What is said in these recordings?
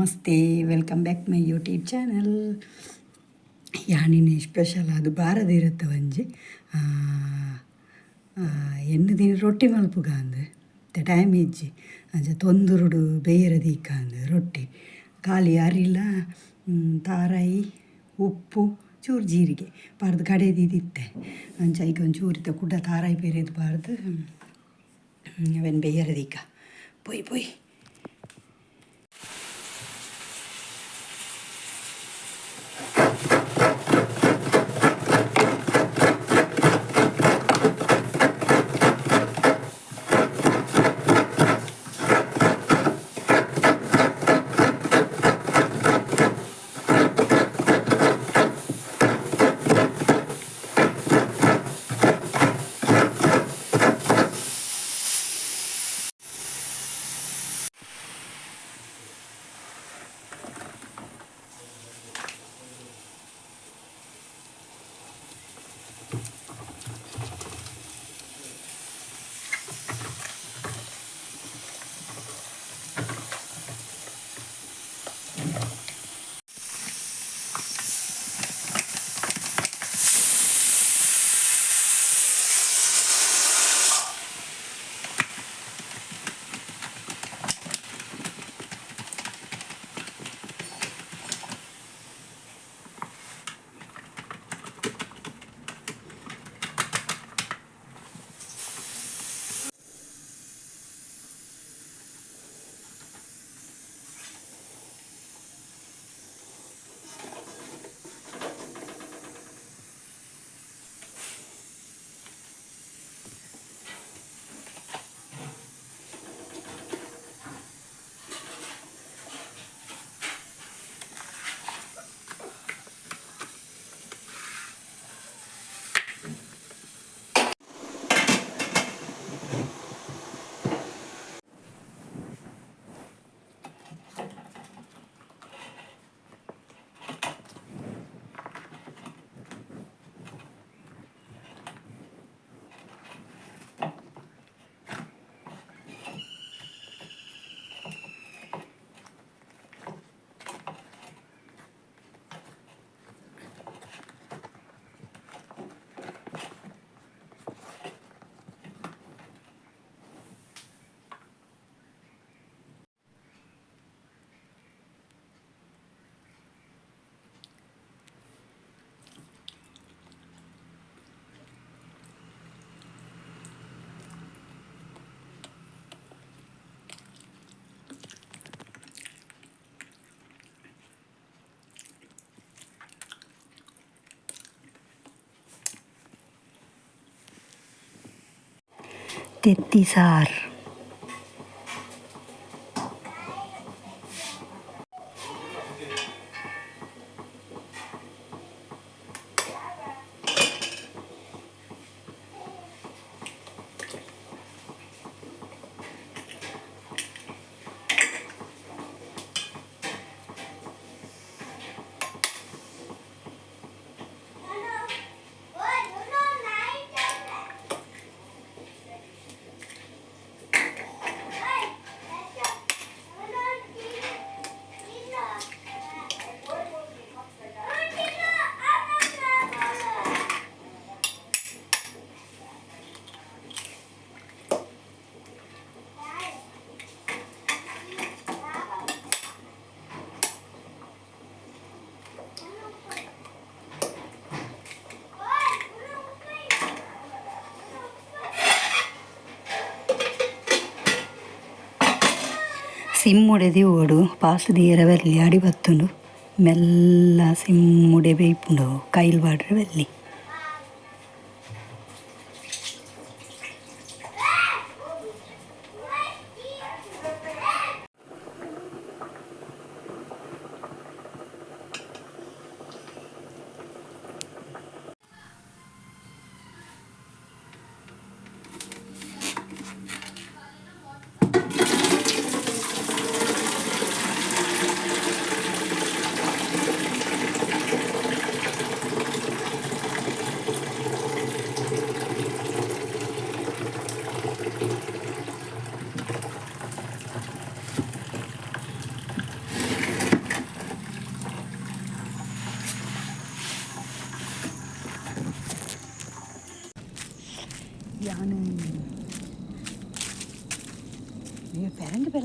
ನಮಸ್ತೆ, welcome back my YouTube channel. ಯಾನಿನ special ಅದು ಬಾರದಿರುತ್ತೆ ಒಂಜಿ ಎನ್ನು ದಿನ ರೊಟ್ಟಿ ಮಲ್ಪುಗ ಅಂದು ಟೈಮ್ ಇಜ್ಜಿ ಅಂಚ ತೊಂದುರುಡು ಬೇಯರೆ ದೀಕ ಅಂದು ರೊಟ್ಟಿ ಖಾಲಿ ಅರಿಲ ತಾರಾಯಿ ಉಪ್ಪು ಚೂರು ಜೀರಿಗೆ ಪಾರ್ದು ಕಡೆದಿದ್ದಿತ್ತೆ ಅಂಚ ಈಗ ಒಂಚೂರಿತ ಕುಡ್ಡ ತಾರಾಯಿ ಬೇರೆದು ಪಾರ್ದು ಅವೆನ್ ಬೇಯರೆ ದೀಕ ಪೊಯ್ ಪೊಯ್. ತೆತ್ತಿ ಸಾರು ಸಿಮ್ಮುಡೆದಿ ಓಡು ಪಾಸು ದೀರ ಬೆರ್ಲಿ ಅಡಿ ಬತ್ತುಂಡು ಮೆಲ್ಲ ಸಿಮ್ಮುಡೆ ಬೇಯ್ಪುಂಡು ಕೈಲ್ ಬಾಡ್ರೆ ಬೆಲ್ಲಿ.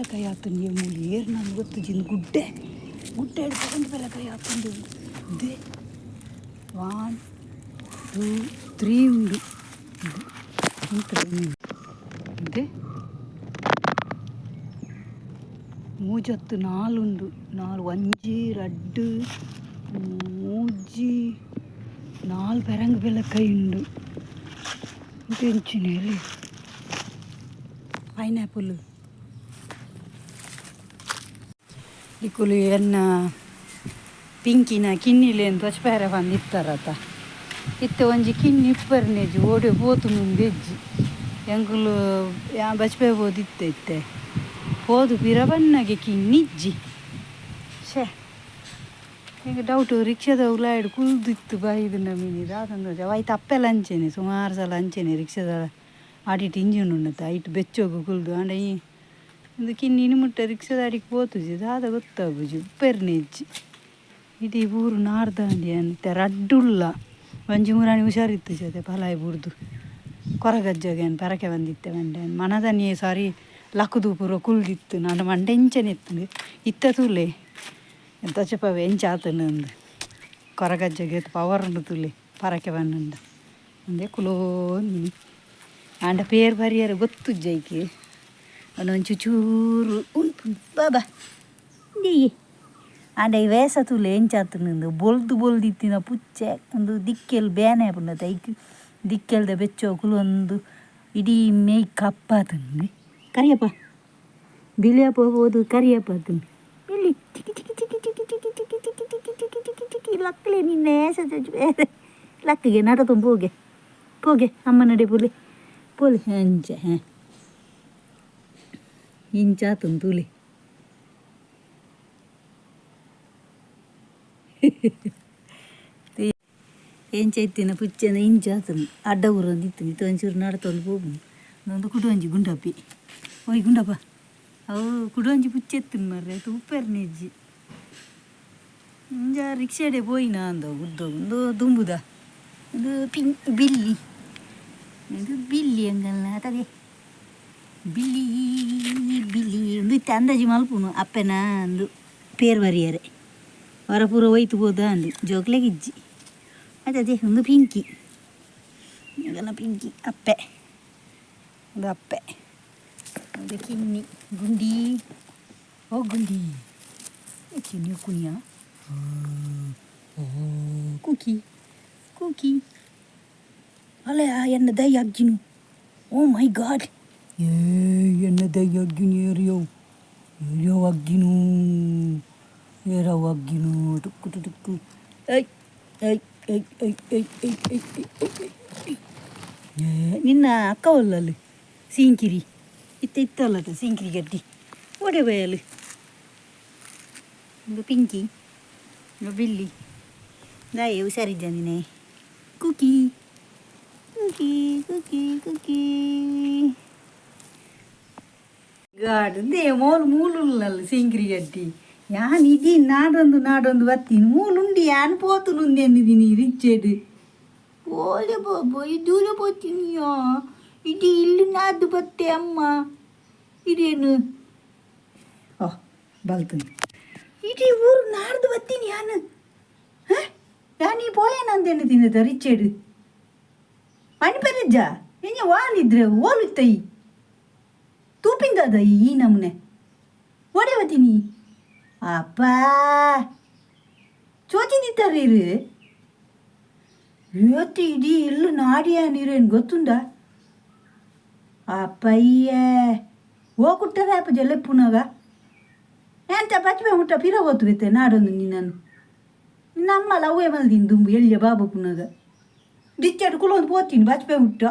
ಬೆಲಕಾಯಿ ಆತಂದು ಮೂಲಿ ಏರು ನಾನು ಗೊತ್ತಿದ್ದೀನಿ ಗುಡ್ಡೆ ಹಿಡ್ಕೊಂಡು ಬೆಲಕಾಯಿ ಆತಂದು ಇದೇ 1 2 3 ಉಂಡು ಇದೇ ಮೂಜತ್ತು 4 ಉಂಡು 4 ಒಂಜಿ 2 ಮೂಜಿ 4 ಬೆರಂಗ್ ಬೆಲಕಾಯಿ ಉಂಡು ಬೆಂಚಿನಲ್ಲಿ ಪೈನಾಪಲ್ ಇಕ್ಕುಲು ಎನ್ನ ಪಿಂಕಿನ ಕಿನ್ನಿಲೆ ಅಂತ ಹೊಚ್ಪೇರೆ ಬಂದು ಇತ್ತಾರತ ಇತ್ತೆ ಒಂಜಿ ಕಿನ್ನಿ ಇಪ್ಪರ್ನೇಜಿ ಓಡೆ ಪೋತು ಮುಂದೆ ಎಜ್ಜಿ ಎಂಕುಲು ಯಾ ಬಚ್ಪೆ ಹೋದು ಇತ್ತೆ ಹೋದು ಪಿರ ಬಣ್ಣಗೆ ಕಿನ್ನಿಜ್ಜಿ ಶೇ ಈಗ ಡೌಟು ರಿಕ್ಷಾದ ಉಲಾಯ್ಡು ಕುಲ್ದಿತ್ತು ಬಾಯಿದು ನಮೀನಿದು ಅದೊಂದು ಅವೈತು ಅಪ್ಪೆಲ್ಲ ಅಂಚೆನೆ ಸುಮಾರು ಸಲ ಅಂಚೆನೆ ರಿಕ್ಷಾದ ಆಡಿಟ್ಟು ಇಂಜಿನ್ ಉಣ್ಣತ್ತೆ ಐಟು ಬೆಚ್ಚೋಗು ಕುಲ್ದು ಅಂಡ ಈ ಒಂದು ಕಿನ್ನಿನ ಮುಟ್ಟ ರಿಕ್ಷಾದ ಅಡಿಗೆ ಪೋತುಜಿ ದಾದ ಗೊತ್ತಾಗುಜಿ ಉಪ್ಪೆರ್ನೆಜ್ಜಿ ಇಡೀ ಊರು ನಾರ್ದಾಂಡಿ ಅಂತ ರಡ್ಡುಲ್ಲ ಒಂಜಿ ಮೂರಾಣಿ ಹುಷಾರಿತ್ತು ಜೊತೆ ಪಲಾಯಿ ಬುರ್ದು ಕೊರಗಜ್ಜಗೆ ಅನ್ ಪರಕೆ ಬಂದಿತ್ತೆ ಮಂಡೆ ಮನದನಿಯೇ ಸಾರಿ ಲಕ್ಕದು ಪೂರ ಕುಲ್ದಿತ್ತು ನಾನು ಮಂಡೆ ಎಂಚನೆ ಎತ್ತಂದು ಇತ್ತ ತುಲೆ ಎಂತ ಚಪ್ಪವೆ ಎಂಚ ಆತನು ಅಂದು ಕೊರಗಜ್ಜಗೆ ಪವರ್ ಉಂಡು ತುಲೆ ಪರಕೆ ಬಂದುಂಡ ಅಂದೆ ಕುಲೋ ಆಂಡ ಪೇರು ಬರಿಯಾರ ಗೊತ್ತು ಜೈಕೆ ಒಂದೊಂಚು ಚೂರು ಉಂಟು ಬಾಬಾ ಡಿ ಆಂಡ ಈ ವೇಸ ತುಲೆ ಎಂಚಾತನು ಬೊಲ್ದಿತ್ತಿನ ಪುಚ್ಚೆ ಒಂದು ದಿಕ್ಕೆಲ್ ಬೇನೆ ಪುಂಡತ ಐಕ್ ದಿಕ್ಕೆಲ್ದ ಬೆಚ್ಚೋ ಕುಲೊಂದು ಇಡೀ ಮೈ ಕಪ್ಪಾತಂದು ಕರಿಯಪ್ಪ ಬಿಳಿಯಪ್ಪ ಹೋದು ಕರಿಯಪ್ಪ ತಂದು ಬಿಳಿ ಚಿಕ್ಕಿ ಚಿಕ್ಕಿ ಚಿಕ್ಕಿ ಚಿಕ್ಕಿ ಚಿಕ್ಕಿ ಚಿಕ್ಕಿ ಚಿಕ್ಕಿ ಚಿಕ್ಕಿ ಚಿಕ್ಕಿ ಚಿಕ್ಕಿ ಚಿಕ್ಕಿ ಲಕ್ಕಲೆ ನಿನ್ನೆ ಬೇರೆ ಲಕ್ಕಿಗೆ ನಡತು ಪೋಗೆ ಅಮ್ಮ ನಡೆ ಪೋಲೆ ಅಂಚೆ ಹಾಂ ಇಂಚಾತಂದು ತುಲೆ ಎಂಚೈತಿನ ಪುಚ್ಚನ ಇಂಚಾತನು ಅಡ್ಡ ಊರೊಂದಿತ್ತು ಇತ್ತು ಒಂಚೂರು ನಡ್ತೊಂದು ಹೋಗು ಒಂದು ಕುಡುವಂಜಿ ಗುಂಡಪ್ಪಿ ಓಯ್ ಗುಂಡಪ್ಪ ಅವು ಕುಡುವಂಜಿ ಪುಚ್ಚೆತ್ತಿನ ಮರ್ರೆ ಅದು ಉಪ್ಪೆರ್ನೆಜ್ಜಿ ಇಂಜ ರಿಕ್ಷಾಡೆ ಪೋಯಿನ ಅಂದ ಉದ್ದೊಂದು ದುಂಬುದ ಇದು ಬಿಲ್ಲಿ ಇದು ಬಿಲ್ಲಿ ಹಂಗಲ್ಲ ಅದೇ ಬಿಲ್ಲಿ ಒಂದು ಇತ್ತು ಅಂದಾಜಿ ಮಲ್ಪುನು ಅಪ್ಪೆನ ಅಂದು ಪೇರು ಬರಿಯರೆ ಹೊರ ಪೂರ ಒಯ್ತು ಹೋದ ಅಂದು ಜೋಕ್ಲೆಗಿಜ್ಜಿ ಅದೇ ಒಂದು ಪಿಂಕಿ ಅದೆಲ್ಲ ಪಿಂಕಿ ಅಪ್ಪೆ ಒಂದು ಅಪ್ಪೆ ಒಂದು ಕಿನ್ನಿ ಗುಂಡಿ ಗುಂಡಿ ಕಿನ್ನಿ ಕುಣಿಯ ಕೂಕಿ ಅಲ್ಲ ಎನ್ನ ದೈ ಅಗ್ಗಿನು ಓ ಮೈ ಗಾಡ್ ಎನ್ನ ದೈ ಅಗ್ಗಿನು ಏರಿಯೋ ಅಗ್ಗಿನು ಅಗ್ಗಿನು ಟುಕ್ಕು ಟುಕ್ಕು ನಿನ್ನ ಅಕ್ಕವಲ್ಲಲ್ಲಿ ಸೀಂಕಿರಿ ಇತ್ತಲ್ಲದ ಸೀಂಕಿರಿ ಗಡ್ಡಿ ಒಡೆ ಬಯಲು ಒಂದು ಪಿಂಕಿ ಬಿಲ್ಲಿ ದಾಯಿ ಹುಷಾರಿದ್ದಾನೆ ಕುಕಿ ಗಾಡು ಮೂಲುಲ್ಲಲ್ಲ ಸೀಂಕಿರಿ ಗಡ್ಡಿ ಯಾನ್ ಇಡೀ ನಾಡೊಂದು ಬತ್ತೀನಿ ಮೂಲುಂಡಿ ಯಾನ್ ಪೋತುನುಂದಿ ಅಂದಿದ್ದೀನಿ ರಿಚ್ಚೆಡು ಓಲೆ ಬಾಬಾ ಇದೂರ ಪೋತೀನಿಯೋ ಇಡೀ ಇಲ್ಲಿ ನಾದು ಬತ್ತೆ ಅಮ್ಮ ಇದೇನು ಬಲ್ತೀನಿ ಇಡೀ ಊರು ನಾಡ್ದು ಬತ್ತೀನಿ ಯಾನ್ ಈ ಪೋಯನಂದೇನು ತಿನ್ನದ ರಿಚ್ಚೆಡು ಮಣಿ ಪೆರಜ್ಜ ಎಂಜ ವಾಲಿದ್ರೆ ಓಲುತ್ತೈ ತೂಪಿಂದದ ಈ ನಮ್ನೆ ಒಡೆ ಬತ್ತೀನಿ ಅಪ್ಪ ಚೋಚಿದಿತ್ತಾರೆ ಇವತ್ತು ಇಡೀ ಇಲ್ಲು ನಾಡಿಯ ನೀರೇನು ಗೊತ್ತುಂಡ ಅಪ್ಪಯ್ಯ ಹೋಗುಟ್ಟಾರೆ ಅಪ್ಪ ಜಲ್ಲೆಪ್ಪುನಾಗ ಎಂತ ಬಚ್ಚಬೆ ಮುಟ್ಟ ಪಿರ ಹೋತುವೆತ್ತೆ ನಾಡೊಂದು ನಿನ್ನನ್ನು ನಮ್ಮಲ್ಲ ಅವೇ ಮಲ್ದಿನಿ ದುಂಬು ಎಲ್ಲಿಯ ಬಾಬು ಪುನಾಗ ದಿಚ್ಚಾಡು ಕುಲೊಂದು ಪೋತೀನಿ ಬಚ್ಚಬೆ ಮುಟ್ಟ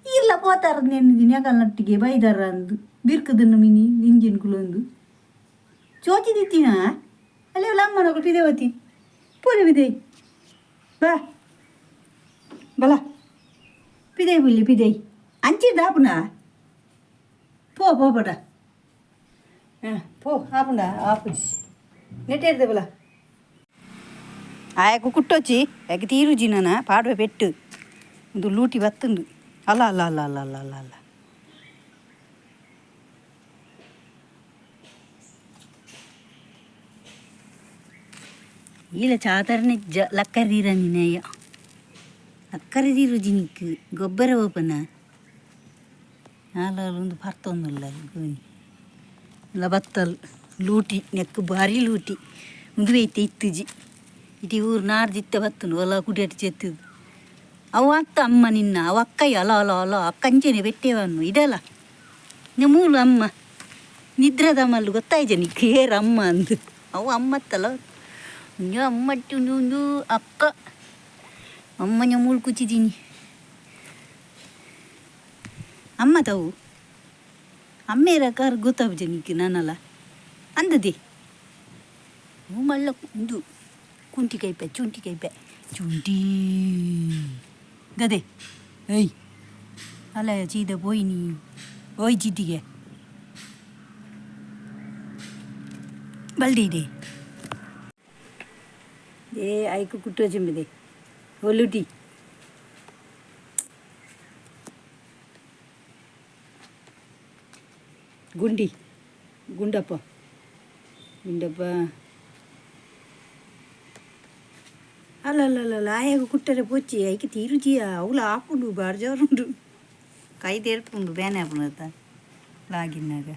ಇಲ್ಲ ಪೋತಾರದು ನೆನ್ನಿದ್ದೀನಿ ಯಾಕಲ್ ನಟ್ಟಿಗೆ ಬೈದಾರ ಅಂದು ಬಿರ್ಕದನ್ನು ಮಿನಿ ಇಂಜಿನ್ ಕುಲೊಂದು ಚೋಚಿದಿತ್ತಿನ ಅಲ್ಲೇ ಅಮ್ಮನಗಳು ಪಿದೇವತಿ ಪೂರೆ ಬಿದೆ ಬಲ ಪಿದೈ ಬುಲ್ಲಿ ಪಿದೈ ಅಂಚಿದ ಆಪುನ ಪೋ ಬಡ ಪೋ ಆಪುಂಡ ಆಪುಜಿ ನೆಟ್ಟೇರ್ದೆ ಬಲ ಆಯಕು ಕುಟ್ಟೋಚಿ ಯಾಕೆ ತೀರುಜಿ ನಾನು ಪಾಡುವೆ ಪೆಟ್ಟು ಒಂದು ಲೂಟಿ ಬತ್ತುಂಡು ಅಲ್ಲ ಇಲ್ಲ ಚಾತರನೆ ಲಕ್ಕರಿರನಿನಯ್ಯ ಲಕ್ಕರಿದಿರು ಜಿನಿಕ್ ಗೊಬ್ಬರ ಓಪನ ನಾಲೊಂದು ಪರ್ತೊಂದುಲ್ಲ ಗೋನಿ ಇಲ್ಲ ಬತ್ತಲ್ ಲೂಟಿ ನೆಕ್ಕು ಭಾರಿ ಲೂಟಿ ಮುದುವೈತೆ ಇತ್ತುಜಿ ಇಟಿ ಊರು ನಾಡ್ದಿತ್ತ ಬತ್ತುಂಡು ಹೊಲ ಕುಡಿಯಟ್ಟು ಚೆತ್ತದು ಅವು ಅತ್ತ ಅಮ್ಮ ನಿನ್ನ ಅವು ಅಕ್ಕಯ್ಯ ಅಲ ಅಲ ಅಲ ಅಕ್ಕಂಚೆನೆ ಬೆಟ್ಟೆವನ್ನು ಇದಲ್ಲ ಮೂಲು ಅಮ್ಮ ನಿದ್ರದ ಮಲ್ಲು ಗೊತ್ತಾಯ್ತು ನಿಕ್ಕೆ ಏರು ಅಮ್ಮ ಅಂದು ಅವು ಅಮ್ಮತ್ತಲ್ಲ ಅಮ್ಮಟ್ಟು ಒಂದು ಅಕ್ಕ ಅಮ್ಮನ ಮೂಳು ಕುಚ್ಚಿದ್ದೀನಿ ಅಮ್ಮ ತಾವು ಅಮ್ಮೇರ ಕಾರ್ ಗೊತ್ತಾಗ್ಜ ನಿಕ್ಕೆ ನಾನಲ್ಲ ಅಂದದೆ ಹೂ ಮಳ್ಳ ಇದು ಕುಂಟಿ ಕೈಪೆ ಚುಂಟಿ ಗದೆ ಏಯ್ ಅಲ್ಲ ಚೀದ ಪೋಯ್ನಿ ಓಯ್ ಚೀಟಿಗೆ ಬಲ್ಡಿ ಏ ಆಯ್ಕು ಕುಟ್ಟು ಚೆಂಬಿದೆ ಒಲ್ಲುಟಿ ಗುಂಡಪ್ಪ ಅಲ್ಲಲ್ಲ ಆಯಾಗ ಕುಟ್ಟರೆ ಪೊಚ್ಚಿ ಐಕೆ ತೀರುಜಿಯ ಅವಳು ಹಾಕೊಂಡು ಬಾರ್ಜಾರುಂಡು ಕೈ ತೆರ್ಪುಂಡು ಬ್ಯಾನೆ ಹಾಪುಣದ ಲಾಗಿನಾಗ